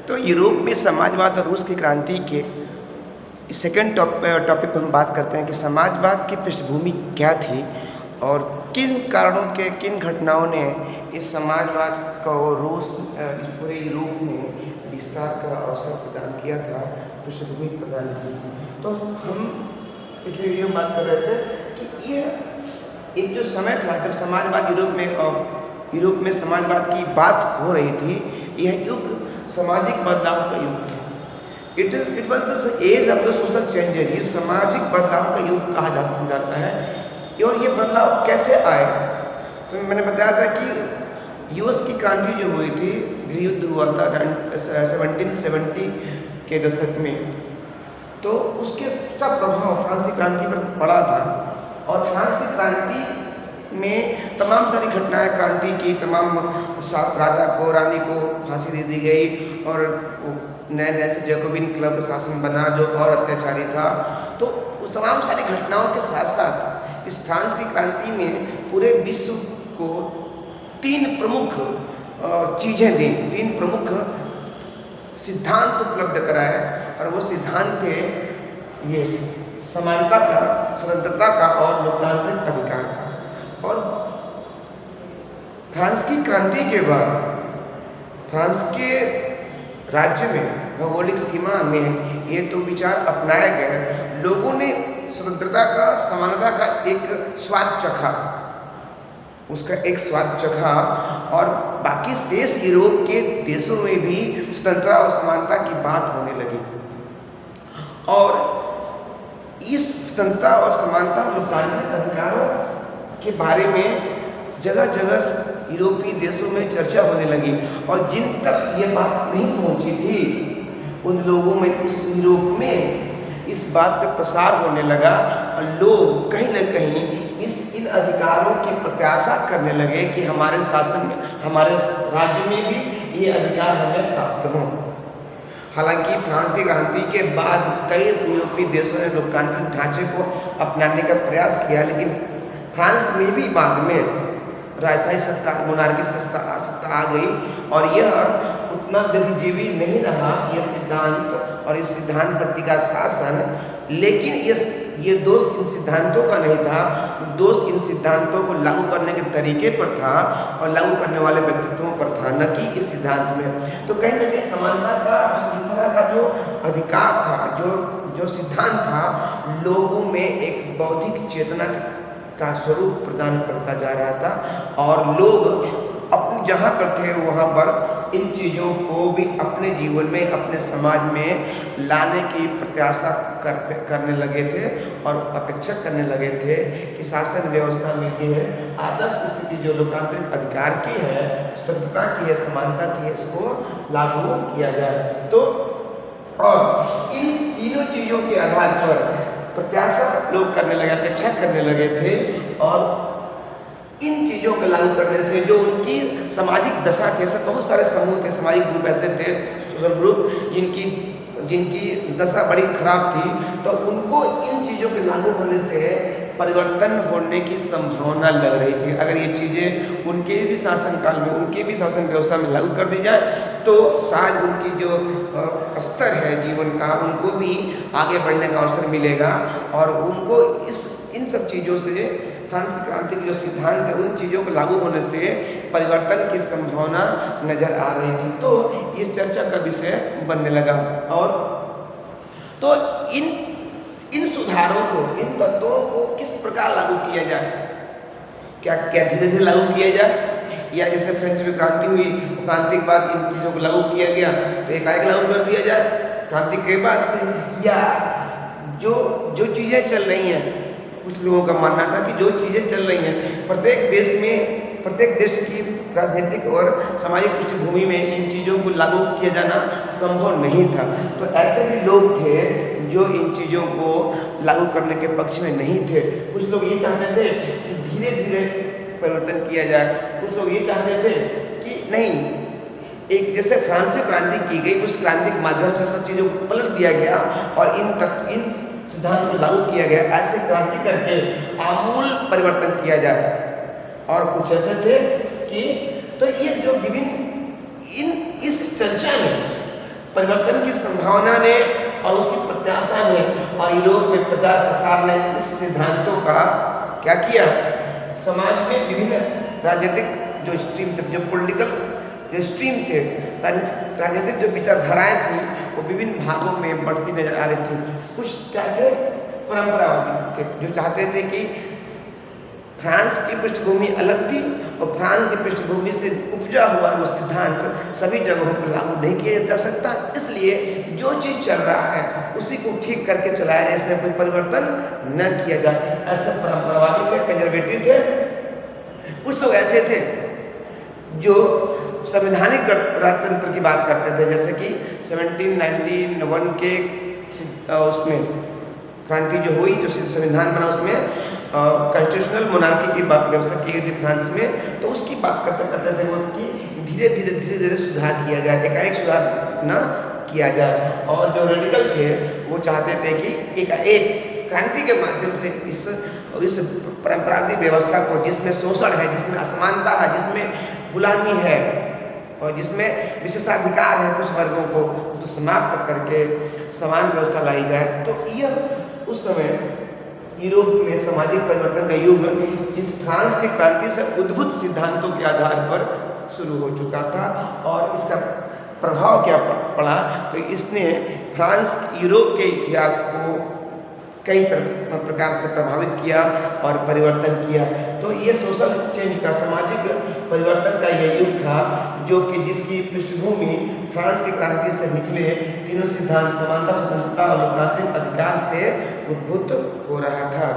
तो यूरोप में समाजवाद और रूस की क्रांति के सेकेंड टॉपिक पर हम बात करते हैं कि समाजवाद की पृष्ठभूमि क्या थी और किन कारणों के किन घटनाओं ने इस समाजवाद को रूस इस पूरे यूरोप में विस्तार का अवसर प्रदान किया था, पृष्ठभूमि प्रदान की थी। तो हम पिछले वीडियो में बात कर रहे थे कि ये एक जो समय था जब समाजवाद यूरोप में समाजवाद की बात हो रही थी, यह युग सामाजिक बदलाव का युग था। It was the age of the social changes. ये सामाजिक बदलाव का युग कहा जाता है। और ये बदलाव कैसे आए? तो मैंने बताया था कि यूएस की क्रांति जो हुई थी, गृह युद्ध हुआ था 1770 के दशक में, तो उसके उसका प्रभाव फ्रांस की क्रांति पर पड़ा था। और फ्रांस की क्रांति में तमाम सारी घटनाएं क्रांति की, तमाम राजा को रानी को फांसी दे दी गई और नए नए से जैकोबिन क्लब का शासन बना जो और अत्याचारी था। तो उस तमाम सारी घटनाओं के साथ साथ इस फ्रांस की क्रांति ने पूरे विश्व को तीन प्रमुख चीज़ें दी, तीन प्रमुख सिद्धांत उपलब्ध कराए। और वो सिद्धांत थे ये समानता का, स्वतंत्रता का और लोकतांत्रिक अधिकार का। और फ्रांस की क्रांति के बाद फ्रांस के राज्य में भौगोलिक सीमा में ये तो विचार अपनाए गए। लोगों ने स्वतंत्रता का, समानता का एक स्वाद चखा, उसका एक स्वाद चखा। और बाकी शेष यूरोप के देशों में भी स्वतंत्रता और समानता की बात होने लगी। और इस स्वतंत्रता और समानता लोकतांत्रिक अधिकारों के बारे में जगह जगह यूरोपीय देशों में चर्चा होने लगी। और जिन तक ये बात नहीं पहुंची थी, उन लोगों में, इस यूरोप में इस बात का प्रसार होने लगा और लोग कहीं न कहीं इन अधिकारों की प्रत्याशा करने लगे कि हमारे शासन में, हमारे राज्य में भी ये अधिकार हमें प्राप्त हों। हालांकि फ्रांस की क्रांति के बाद कई यूरोपीय देशों ने लोकतांत्रिक ढांचे को अपनाने का प्रयास किया, लेकिन फ्रांस में भी बाद में राजशाही सत्ता, मोनार्की सत्ता आ गई और यह उतना दीर्घजीवी नहीं रहा यह सिद्धांत और इस सिद्धांत प्रति का शासन। लेकिन ये दोष इन सिद्धांतों का नहीं था, दोष इन सिद्धांतों को लागू करने के तरीके पर था और लागू करने वाले व्यक्तित्वों पर था, न कि इस सिद्धांत में। तो कहीं न कहीं समानता का, स्वतंत्रता का जो अधिकार था, जो सिद्धांत था, लोगों में एक बौद्धिक चेतना का स्वरूप प्रदान करता जा रहा था। और लोग अपने जहाँ पर थे वहाँ पर इन चीज़ों को भी अपने जीवन में, अपने समाज में लाने की प्रत्याशा करने लगे थे और अपेक्षा करने लगे थे कि शासन व्यवस्था में ये आदर्श स्थिति जो लोकतांत्रिक अधिकार की है, स्वतंत्रता की है, समानता की है, इसको लागू किया जाए। तो और इन तीनों चीज़ों के आधार पर प्रत्याशा लोग करने लगे, अपेक्षा करने लगे थे। और इन चीज़ों को लागू करने से जो उनकी सामाजिक दशा थे, सब बहुत सारे समूह थे, सामाजिक ग्रुप ऐसे थे, सोशल ग्रुप जिनकी दशा बड़ी खराब थी, तो उनको इन चीज़ों के लागू होने से परिवर्तन होने की संभावना लग रही थी। अगर ये चीज़ें उनके भी शासनकाल में, उनके भी शासन व्यवस्था में लागू कर दी जाए तो शायद उनकी जो स्तर है जीवन का, उनको भी आगे बढ़ने का अवसर मिलेगा। और उनको इन सब चीज़ों से, फ्रांस की क्रांति के जो सिद्धांत है, उन चीज़ों को लागू होने से परिवर्तन की संभावना नजर आ रही थी। तो इस चर्चा का विषय बनने लगा। और तो इन सुधारों को, इन तत्वों को किस प्रकार लागू किया जाए? क्या धीरे धीरे लागू किया जाए, या जैसे फ्रेंच में क्रांति हुई, क्रांति के बाद इन चीज़ों को लागू किया गया तो एकाएक लागू कर दिया जाए क्रांति के बाद से? या जो चीज़ें चल रही हैं, कुछ लोगों का मानना था कि जो चीज़ें चल रही हैं प्रत्येक देश की राजनीतिक और सामाजिक पृष्ठभूमि में इन चीज़ों को लागू किया जाना संभव नहीं था। तो ऐसे भी लोग थे जो इन चीज़ों को लागू करने के पक्ष में नहीं थे। कुछ लोग ये चाहते थे कि धीरे धीरे परिवर्तन किया जाए, कुछ लोग ये चाहते थे कि नहीं, एक जैसे फ्रांस में क्रांति की गई, उस क्रांति के माध्यम से सब चीज़ों को पलट दिया गया और इन सिद्धांत को लागू किया गया। ऐसे क्रांति करके आमूल परिवर्तन किया जाए। और कुछ ऐसे थे कि तो ये जो विभिन्न इस चर्चा में परिवर्तन की संभावना ने और उसकी प्रत्याशा ने और यूरोप में प्रचार प्रसार ने इस सिद्धांतों का क्या किया, समाज में विभिन्न राजनीतिक जो स्ट्रीम थे, जो पॉलिटिकल जो स्ट्रीम थे, राजनीतिक जो विचारधाराएं थी, वो विभिन्न भागों में बढ़ती नजर आ रही थी। कुछ क्या थे, परंपरावादी थे, जो चाहते थे कि फ्रांस की पृष्ठभूमि अलग थी और फ्रांस की पृष्ठभूमि से उपजा हुआ वो सिद्धांत सभी जगहों पर लागू नहीं किया जा सकता, इसलिए जो चीज़ चल रहा है उसी को ठीक करके चलाया जाए, इसमें कोई परिवर्तन न किया जाए। ऐसे परंपरावादी थे, कंजर्वेटिव थे। कुछ लोग ऐसे थे जो संवैधानिक राजतंत्र की बात करते थे, जैसे कि 1791 के उसमें क्रांति जो हुई, जो संविधान बना, उसमें कॉन्स्टिट्यूशनल मोनार्की की व्यवस्था की गई थी फ्रांस में। तो उसकी बात करते करते थे वो कि धीरे धीरे सुधार किया जाए, एकाएक सुधार न किया जाए। और जो रेडिकल थे वो चाहते थे कि एक क्रांति के माध्यम से इस परंपरागत व्यवस्था को, जिसमें शोषण है, जिसमें असमानता है, जिसमें गुलामी है और जिसमें विशेषाधिकार है कुछ वर्गों को, उसको समाप्त करके समान व्यवस्था लाई जाए। तो यह उस समय यूरोप में सामाजिक परिवर्तन का युग इस फ्रांस की क्रांति से उद्भूत सिद्धांतों के आधार पर शुरू हो चुका था। और इसका प्रभाव क्या पड़ा, तो इसने फ्रांस यूरोप के इतिहास को कई प्रकार से प्रभावित किया और परिवर्तन किया। तो ये सोशल चेंज का, सामाजिक परिवर्तन का यह युग था, जो कि जिसकी पृष्ठभूमि फ्रांस की क्रांति से निकले तीनों सिद्धांत, समानता, स्वतंत्रता और लोकतांत्रिक अधिकार से उद्भूत हो रहा था।